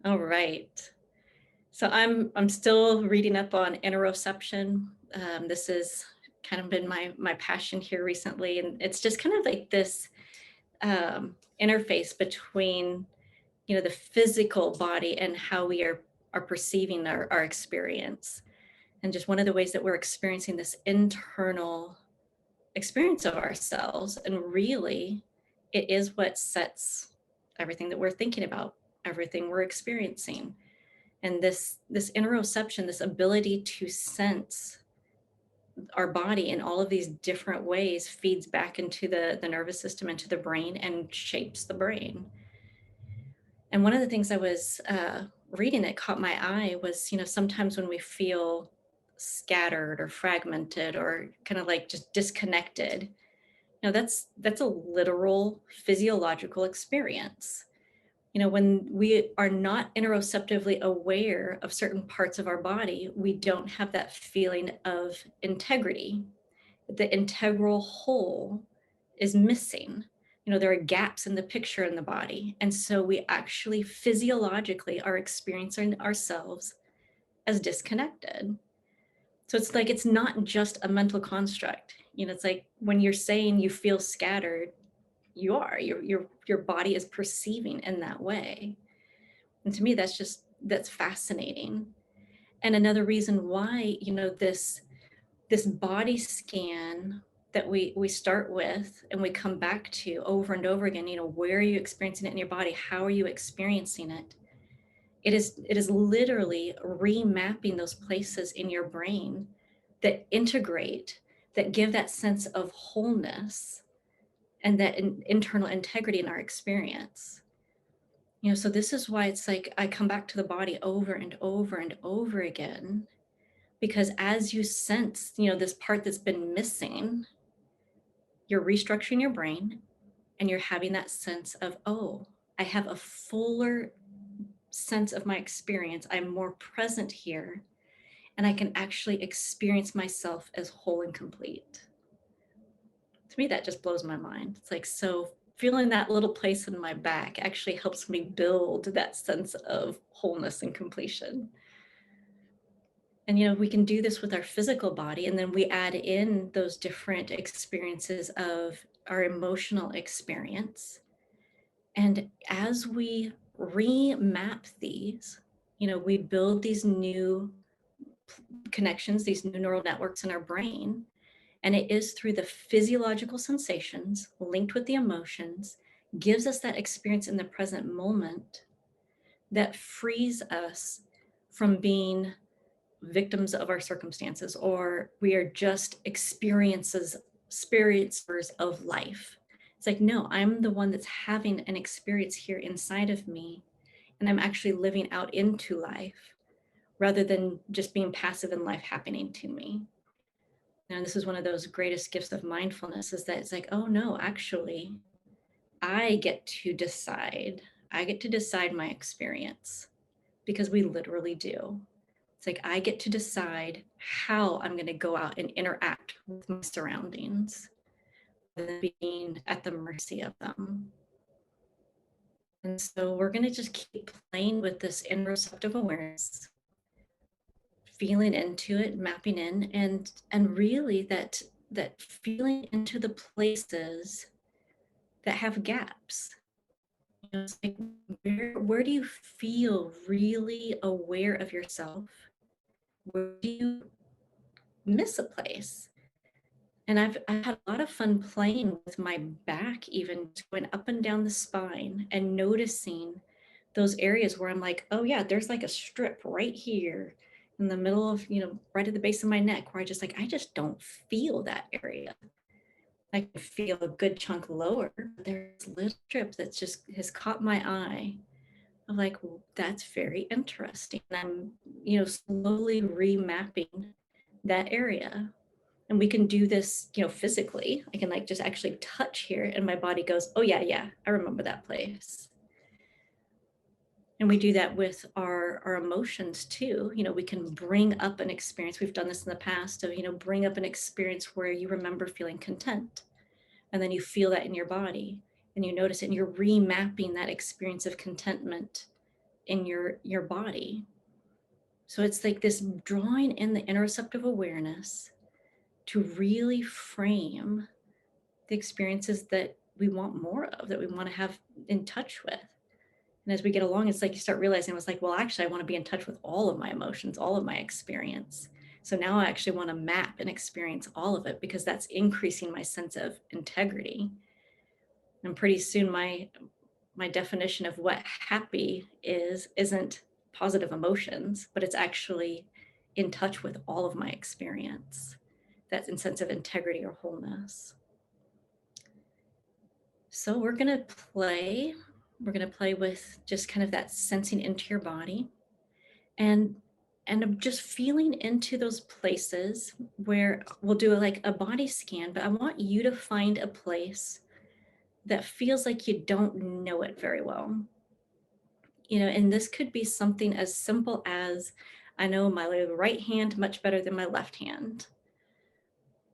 All right. So I'm still reading up on interoception. This has kind of been my passion here recently, and it's just kind of like this interface between the physical body and how we are perceiving our experience, and just one of the ways that we're experiencing this internal experience of ourselves, and really, it is what sets everything that we're thinking about, everything we're experiencing. And this interoception, this ability to sense our body in all of these different ways, feeds back into the nervous system, into the brain, and shapes the brain. And one of the things I was reading that caught my eye was, sometimes when we feel scattered or fragmented or kind of like just disconnected, that's a literal physiological experience. When we are not interoceptively aware of certain parts of our body, we don't have that feeling of integrity. The integral whole is missing. There are gaps in the picture in the body. And so we actually physiologically are experiencing ourselves as disconnected. So it's like it's not just a mental construct. It's like when you're saying you feel scattered, you are. Your body is perceiving in that way. And to me, that's fascinating. And another reason why, this body scan that we start with and we come back to over and over again, where are you experiencing it in your body? How are you experiencing it? It is literally remapping those places in your brain that integrate, that give that sense of wholeness and that internal integrity in our experience. So this is why it's like I come back to the body over and over and over again, because as you sense, this part that's been missing, you're restructuring your brain and you're having that sense of, oh, I have a fuller sense of my experience. I'm more present here and I can actually experience myself as whole and complete. To me, that just blows my mind. It's like, so feeling that little place in my back actually helps me build that sense of wholeness and completion. And, we can do this with our physical body, and then we add in those different experiences of our emotional experience. And as we remap these, we build these new connections, these new neural networks in our brain. And it is through the physiological sensations linked with the emotions, gives us that experience in the present moment that frees us from being victims of our circumstances, or we are just experiencers of life. It's like, no, I'm the one that's having an experience here inside of me, and I'm actually living out into life rather than just being passive in life happening to me. And this is one of those greatest gifts of mindfulness, is that it's like, oh no, actually, I get to decide. I get to decide my experience, because we literally do. It's like I get to decide how I'm going to go out and interact with my surroundings, rather than being at the mercy of them. And so we're going to just keep playing with this interoceptive awareness, feeling into it, mapping in, and really that feeling into the places that have gaps. It's like, where do you feel really aware of yourself? Where do you miss a place? And I've had a lot of fun playing with my back, even going up and down the spine and noticing those areas where I'm like, oh yeah, there's like a strip right here in the middle of, right at the base of my neck, where I just don't feel that area. I can feel a good chunk lower. But there's a little strip that just has caught my eye. I'm like, well, that's very interesting. And I'm, slowly remapping that area. And we can do this, physically. I can like just actually touch here and my body goes, oh yeah, I remember that place. And we do that with our emotions too. We can bring up an experience. We've done this in the past of, bring up an experience where you remember feeling content. And then you feel that in your body and you notice it and you're remapping that experience of contentment in your body. So it's like this drawing in the interoceptive awareness to really frame the experiences that we want more of, that we want to have in touch with. And as we get along, it's like you start realizing, it's like, well, actually, I want to be in touch with all of my emotions, all of my experience. So now I actually want to map and experience all of it, because that's increasing my sense of integrity. And pretty soon my definition of what happy isn't positive emotions, but it's actually in touch with all of my experience. That's in sense of integrity or wholeness. So we're going to play. We're going to play with just kind of that sensing into your body, and just feeling into those places where we'll do like a body scan, but I want you to find a place that feels like you don't know it very well. And this could be something as simple as, I know my right hand much better than my left hand.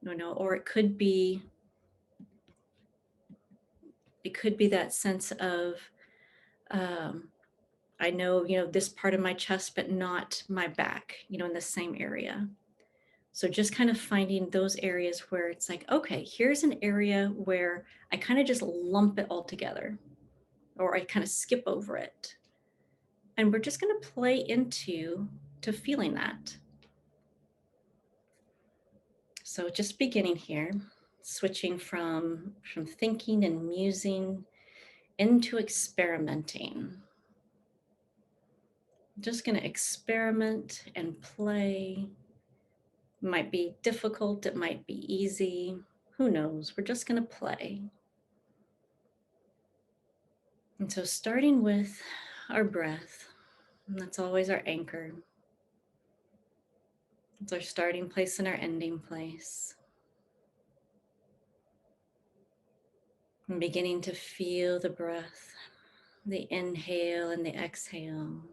Or it could be that sense of, I know, this part of my chest, but not my back, in the same area. So just kind of finding those areas where it's like, okay, here's an area where I kind of just lump it all together, or I kind of skip over it. And we're just going to play into feeling that. So just beginning here, switching from thinking and musing into experimenting. Just going to experiment and play. It might be difficult, it might be easy. Who knows? We're just going to play. And so starting with our breath, and that's always our anchor. It's our starting place and our ending place. And beginning to feel the breath, the inhale and the exhale.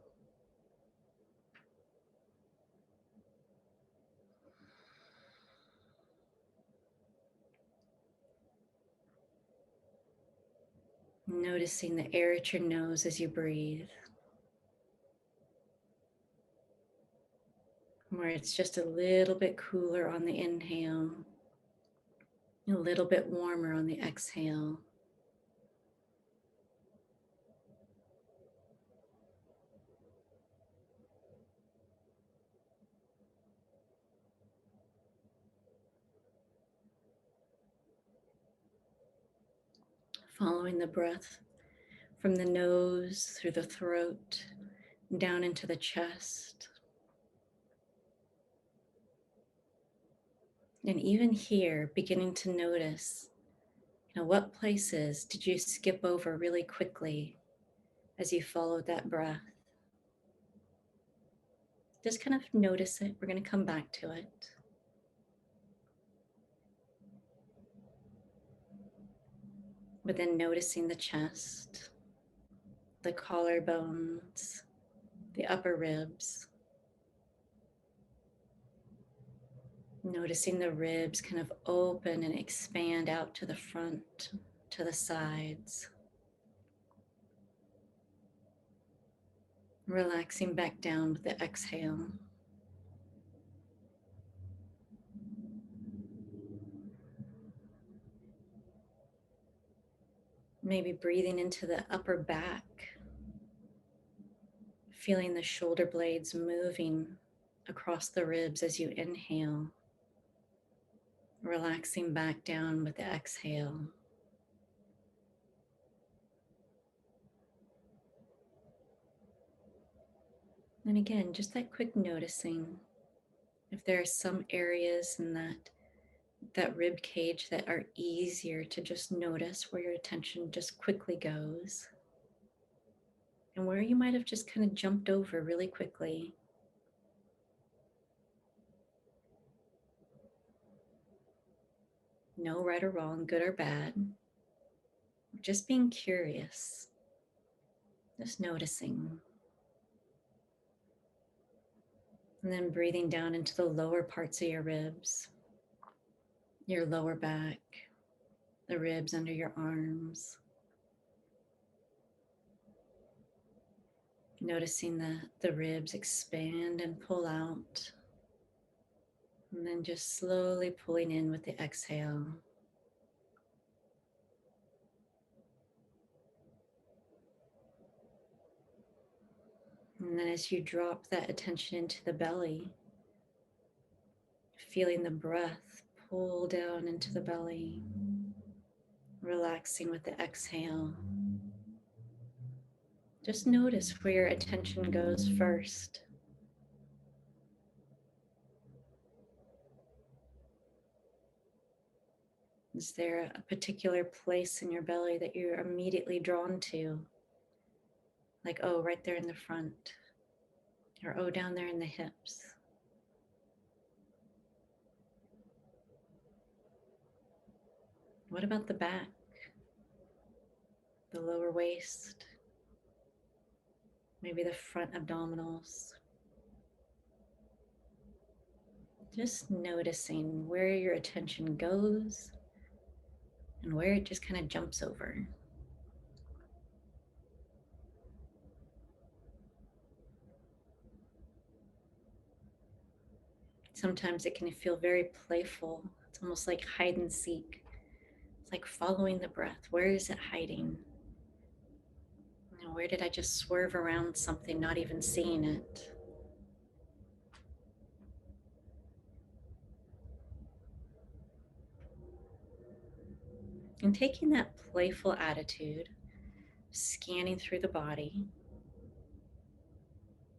Noticing the air at your nose as you breathe, where it's just a little bit cooler on the inhale, a little bit warmer on the exhale. Following the breath from the nose, through the throat, down into the chest. And even here, beginning to notice, what places did you skip over really quickly as you followed that breath? Just kind of notice it. We're going to come back to it. But then noticing the chest, the collarbones, the upper ribs. Noticing the ribs kind of open and expand out to the front, to the sides. Relaxing back down with the exhale. Maybe breathing into the upper back, feeling the shoulder blades moving across the ribs as you inhale. Relaxing back down with the exhale. And again, just that quick noticing if there are some areas in that rib cage that are easier to just notice, where your attention just quickly goes, and where you might have just kind of jumped over really quickly. No right or wrong, good or bad. Just being curious, just noticing. And then breathing down into the lower parts of your ribs, your lower back, the ribs under your arms. Noticing the ribs expand and pull out, and then just slowly pulling in with the exhale. And then as you drop that attention into the belly, feeling the breath pull down into the belly, relaxing with the exhale. Just notice where your attention goes first. Is there a particular place in your belly that you're immediately drawn to? Like, oh, right there in the front, or oh, down there in the hips. What about the back, the lower waist, maybe the front abdominals? Just noticing where your attention goes and where it just kind of jumps over. Sometimes it can feel very playful. It's almost like hide and seek. It's like following the breath. Where is it hiding? You know, where did I just swerve around something, not even seeing it? And taking that playful attitude, scanning through the body,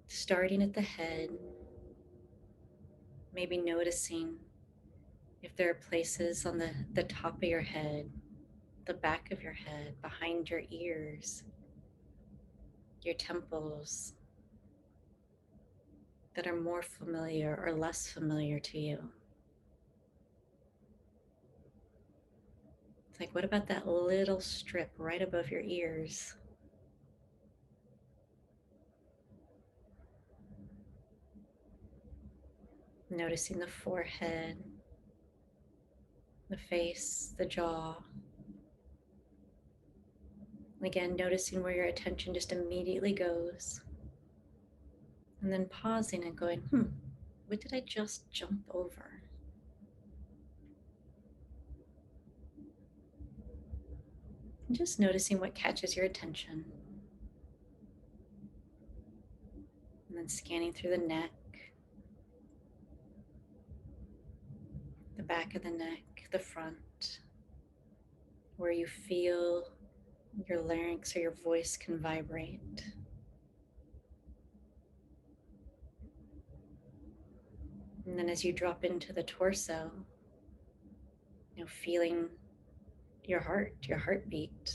starting at the head, maybe noticing if there are places on the top of your head, the back of your head, behind your ears, your temples, that are more familiar or less familiar to you. It's like, what about that little strip right above your ears? Noticing the forehead, the face, the jaw. Again, noticing where your attention just immediately goes. And then pausing and going, what did I just jump over? And just noticing what catches your attention. And then scanning through the neck, the back of the neck, the front, where you feel your larynx or your voice can vibrate. And then as you drop into the torso, feeling your heartbeat,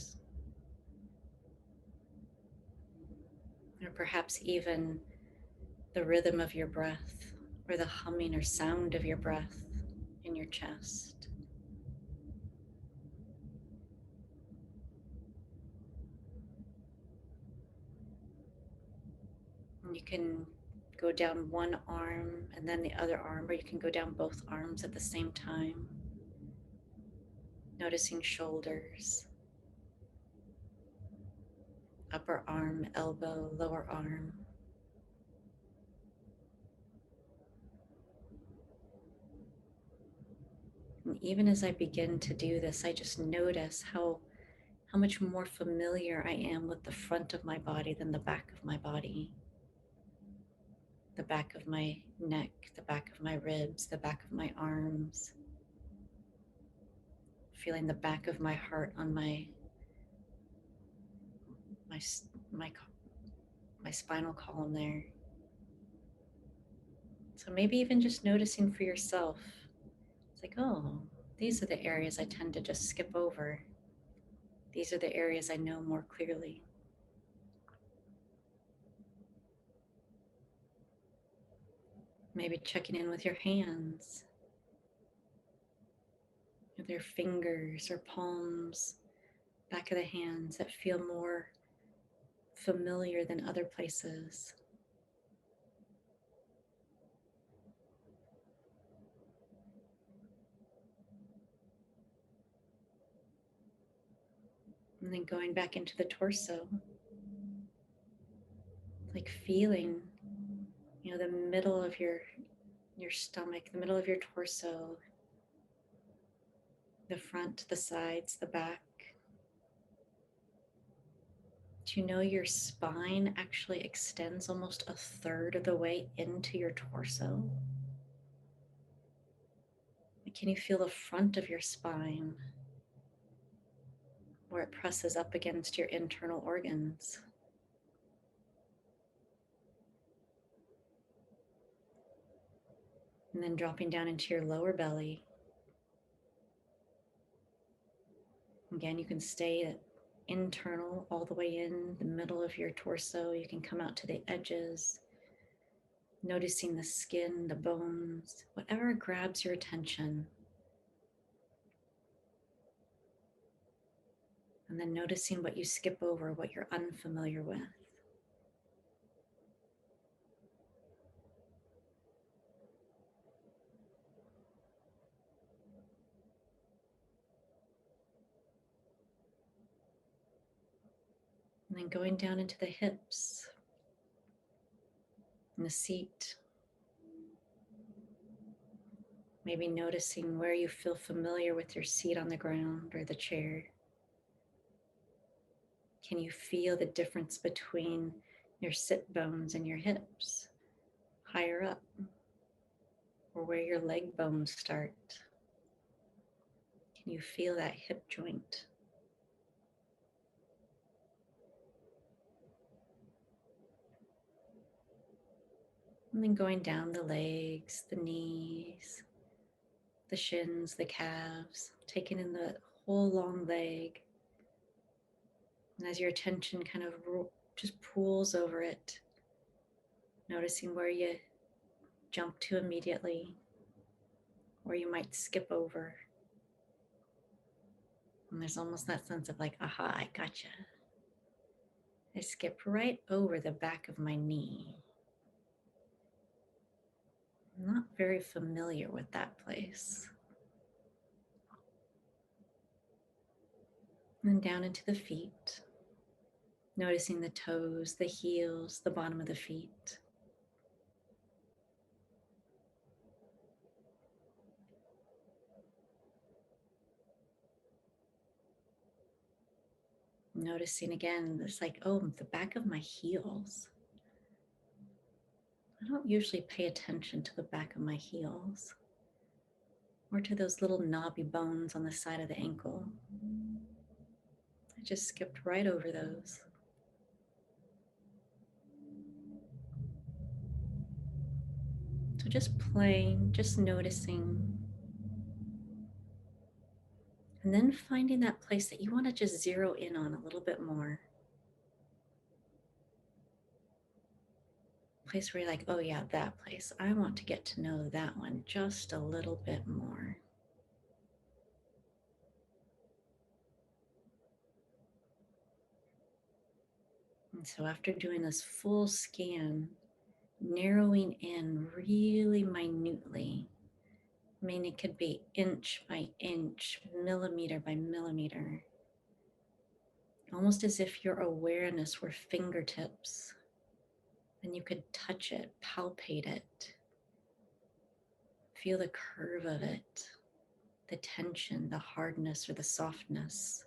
or perhaps even the rhythm of your breath or the humming or sound of your breath in your chest. And you can go down one arm and then the other arm, or you can go down both arms at the same time, noticing shoulders, upper arm, elbow, lower arm. And even as I begin to do this, I just notice how much more familiar I am with the front of my body than the back of my body. The back of my neck, the back of my ribs, the back of my arms. Feeling the back of my heart on my spinal column there. So maybe even just noticing for yourself. It's like, oh, these are the areas I tend to just skip over. These are the areas I know more clearly. Maybe checking in with your hands, with your fingers or palms, back of the hands that feel more familiar than other places. And then going back into the torso, like feeling, the middle of your stomach, the middle of your torso, the front, the sides, the back. Do you know your spine actually extends almost a third of the way into your torso? Can you feel the front of your spine where it presses up against your internal organs? And then dropping down into your lower belly. Again, you can stay internal all the way in the middle of your torso. You can come out to the edges, noticing the skin, the bones, whatever grabs your attention. And then noticing what you skip over, what you're unfamiliar with. And then going down into the hips and the seat. Maybe noticing where you feel familiar with your seat on the ground or the chair. Can you feel the difference between your sit bones and your hips? Higher up, or where your leg bones start? Can you feel that hip joint? And then going down the legs, the knees, the shins, the calves, taking in the whole long leg. And as your attention kind of just pools over it, noticing where you jump to immediately, where you might skip over. And there's almost that sense of like, aha, I gotcha. I skipped right over the back of my knee. I'm not very familiar with that place. And then down into the feet, noticing the toes, the heels, the bottom of the feet. Noticing again, this like, oh, the back of my heels. I don't usually pay attention to the back of my heels or to those little knobby bones on the side of the ankle. I just skipped right over those. So just playing, just noticing, and then finding that place that you want to just zero in on a little bit more. Place where you're like, oh yeah, that place. I want to get to know that one just a little bit more. And so after doing this full scan, narrowing in really minutely, I mean, it could be inch by inch, millimeter by millimeter, almost as if your awareness were fingertips and you could touch it, palpate it, feel the curve of it, the tension, the hardness, or the softness.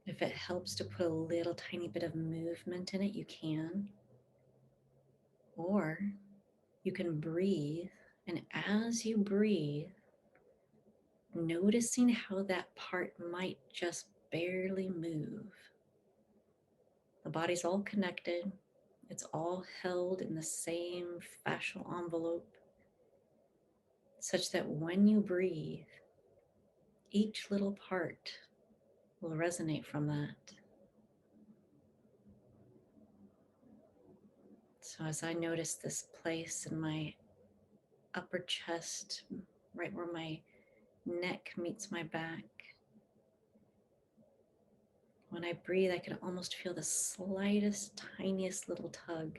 If it helps to put a little tiny bit of movement in it, you can. Or you can breathe, and as you breathe, noticing how that part might just barely move. The body's all connected. It's all held in the same fascial envelope, such that when you breathe, each little part will resonate from that. So as I notice this place in my upper chest, right where my neck meets my back, when I breathe, I can almost feel the slightest, tiniest little tug.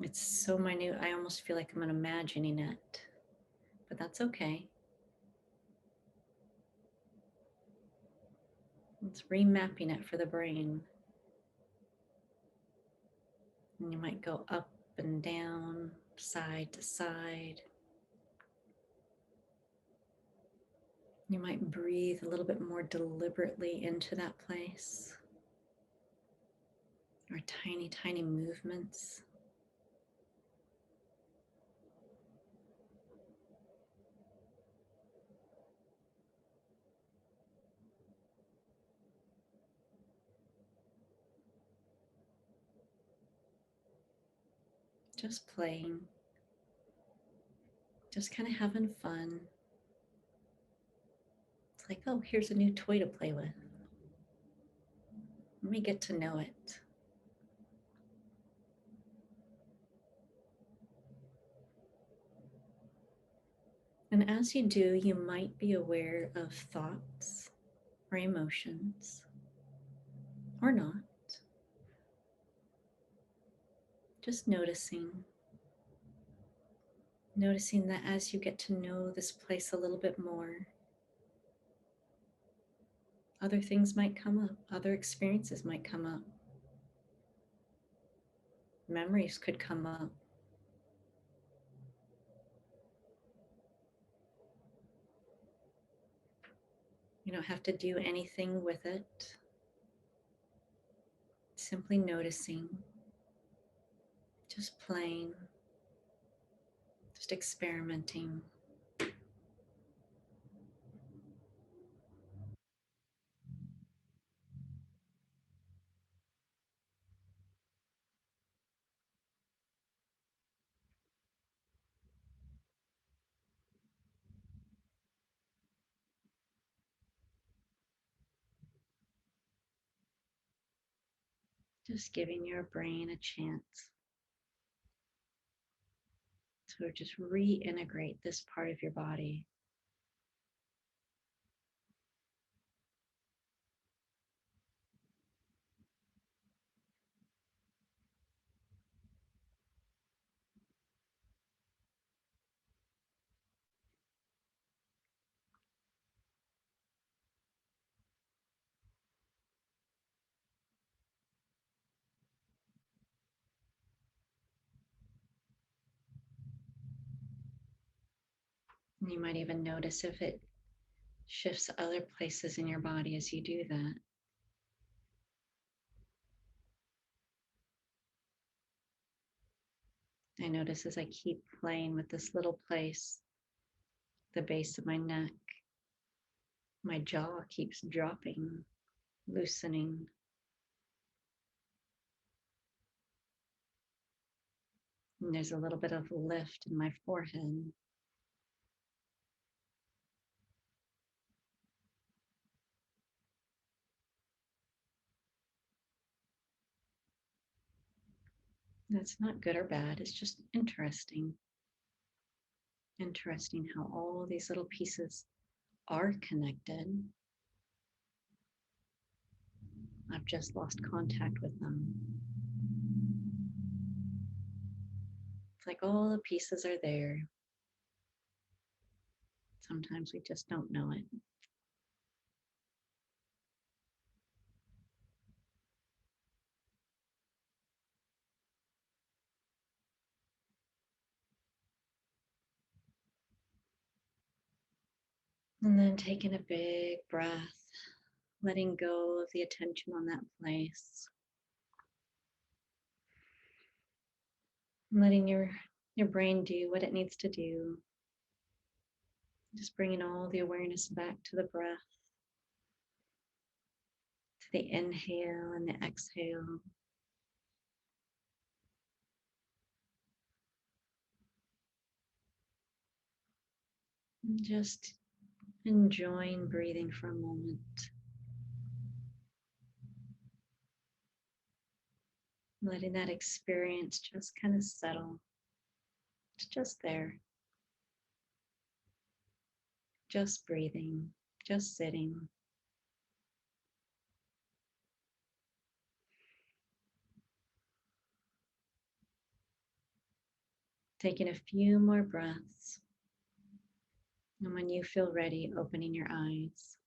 It's so minute, I almost feel like I'm imagining it, but that's okay. It's remapping it for the brain. And you might go up and down, side to side. You might breathe a little bit more deliberately into that place, or tiny, tiny movements. Just playing, just kind of having fun. It's like, oh, here's a new toy to play with. Let me get to know it. And as you do, you might be aware of thoughts or emotions, or not. Just noticing that as you get to know this place a little bit more, other things might come up, other experiences might come up, memories could come up. You don't have to do anything with it. Simply noticing, just playing, just experimenting. Just giving your brain a chance to just reintegrate this part of your body. And you might even notice if it shifts other places in your body as you do that. I notice as I keep playing with this little place, the base of my neck, my jaw keeps dropping, loosening. And there's a little bit of lift in my forehead. That's not good or bad, it's just interesting. Interesting how all these little pieces are connected. I've just lost contact with them. It's like all the pieces are there. Sometimes we just don't know it. And then taking a big breath, letting go of the attention on that place. Letting your brain do what it needs to do. Just bringing all the awareness back to the breath, to the inhale and the exhale. And just enjoying breathing for a moment. Letting that experience just kind of settle. It's just there. Just breathing, just sitting. Taking a few more breaths. And when you feel ready, opening your eyes.